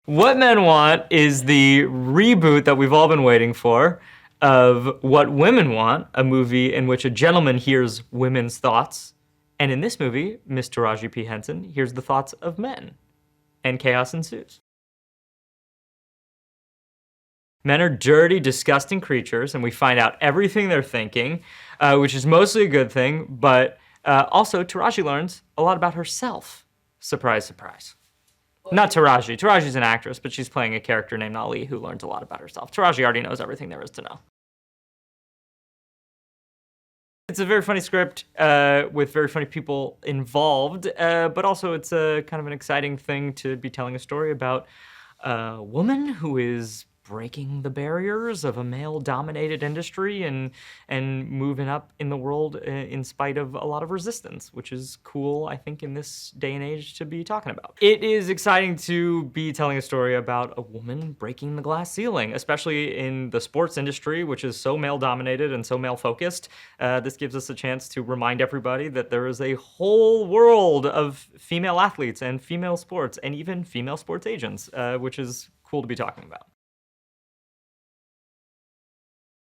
What Men Want is the reboot that we've all been waiting for of What Women Want, a movie in which a gentleman hears women's thoughts. And in this movie, Miss Taraji P Henson hears the thoughts of men, and chaos ensues. Men are dirty, disgusting creatures, and we find out everything they're thinking, which is mostly a good thing, but also Taraji learns a lot about herself. Surprise, surprise. Not Taraji. Taraji's an actress, but she's playing a character named Ali who learns a lot about herself. Taraji already knows everything there is to know. It's a very funny script with very funny people involved, but also it's a kind of an exciting thing to be telling a story about a woman who is breaking the barriers of a male-dominated industry and moving up in the world in spite of a lot of resistance, which is cool, I think, in this day and age to be talking about. It is exciting to be telling a story about a woman breaking the glass ceiling, especially in the sports industry, which is so male-dominated and so male-focused. This gives us a chance to remind everybody that there is a whole world of female athletes and female sports and even female sports agents, which is cool to be talking about.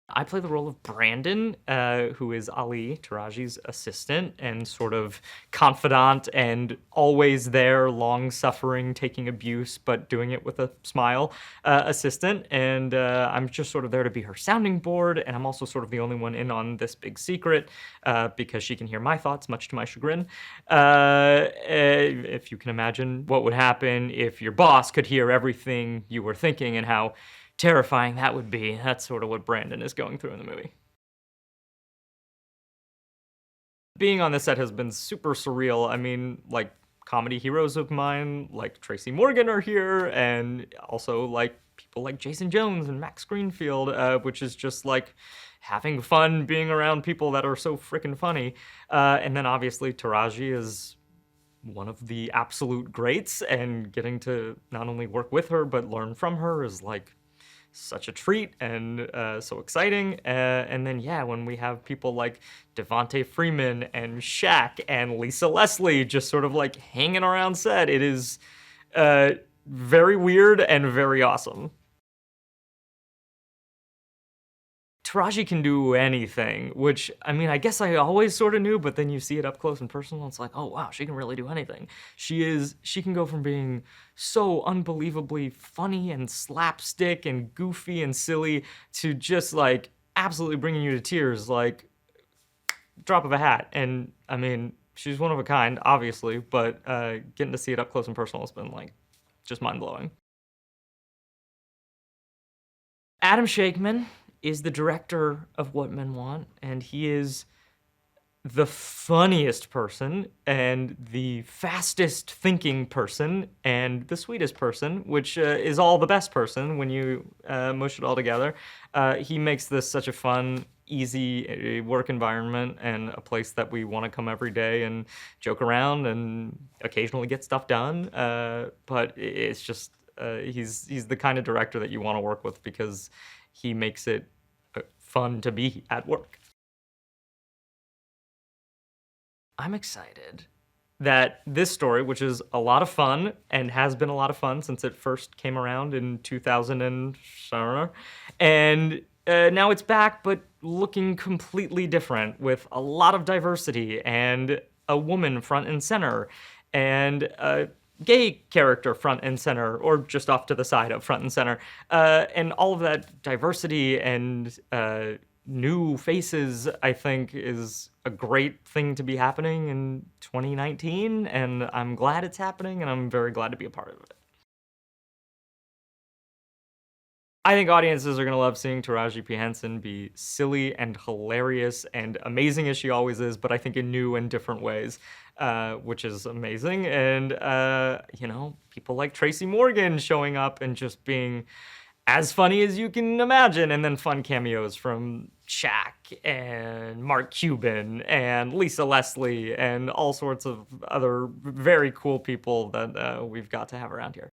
I play the role of Brandon, who is Ali, Taraji's assistant, and sort of confidant and always there, long-suffering, taking abuse, but doing it with a smile assistant. And I'm just sort of there to be her sounding board, and I'm also sort of the only one in on this big secret because she can hear my thoughts, much to my chagrin. If you can imagine what would happen if your boss could hear everything you were thinking and how terrifying that would be. That's sort of what Brandon is going through in the movie. Being on the set has been super surreal. I mean, like, comedy heroes of mine, like Tracy Morgan, are here, and also, like, people like Jason Jones and Max Greenfield, which is just, like, having fun being around people that are so freaking funny. And then, obviously, Taraji is one of the absolute greats, and getting to not only work with her, but learn from her is, like, such a treat and so exciting. And then, yeah, when we have people like Devontae Freeman and Shaq and Lisa Leslie just sort of like hanging around set, it is very weird and very awesome. Taraji can do anything, which, I mean, I guess I always sort of knew, but then you see it up close and personal, it's like, oh wow, she can really do anything. She can go from being so unbelievably funny and slapstick and goofy and silly to just like absolutely bringing you to tears, like drop of a hat. And I mean, she's one of a kind, obviously, but getting to see it up close and personal has been like just mind-blowing. Adam Shankman is the director of What Men Want, and he is the funniest person and the fastest thinking person and the sweetest person, which is all the best person when you mush it all together. He makes this such a fun, easy work environment and a place that we want to come every day and joke around and occasionally get stuff done. But it's just, he's the kind of director that you want to work with because he makes it fun to be at work. I'm excited that this story, which is a lot of fun and has been a lot of fun since it first came around in 2000 and now it's back, but looking completely different with a lot of diversity and a woman front and center and a gay character front and center, or just off to the side of front and center, and all of that diversity and new faces, I think, is a great thing to be happening in 2019, and I'm glad it's happening, and I'm very glad to be a part of it. I think audiences are going to love seeing Taraji P Henson be silly and hilarious and amazing as she always is, but I think in new and different ways, which is amazing. And, you know, people like Tracy Morgan showing up and just being as funny as you can imagine, and then fun cameos from Shaq and Mark Cuban and Lisa Leslie and all sorts of other very cool people that we've got to have around here.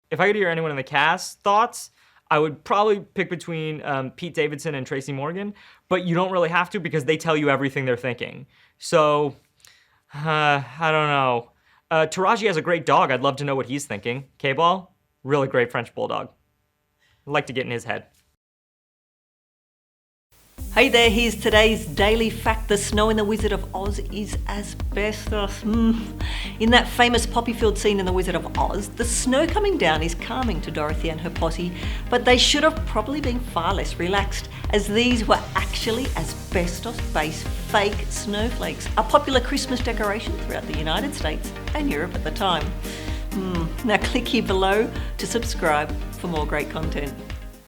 If I could hear anyone in the cast thoughts, I would probably pick between Pete Davidson and Tracy Morgan, but you don't really have to because they tell you everything they're thinking. So, I don't know. Taraji has a great dog. I'd love to know what he's thinking. K-Ball, really great French bulldog. I'd like to get in his head. Hey there, here's today's daily fact. The snow in The Wizard of Oz is asbestos. In that famous poppy field scene in The Wizard of Oz, the snow coming down is calming to Dorothy and her posse, but they should have probably been far less relaxed, as these were actually asbestos-based fake snowflakes, a popular Christmas decoration throughout the United States and Europe at the time. Now click here below to subscribe for more great content.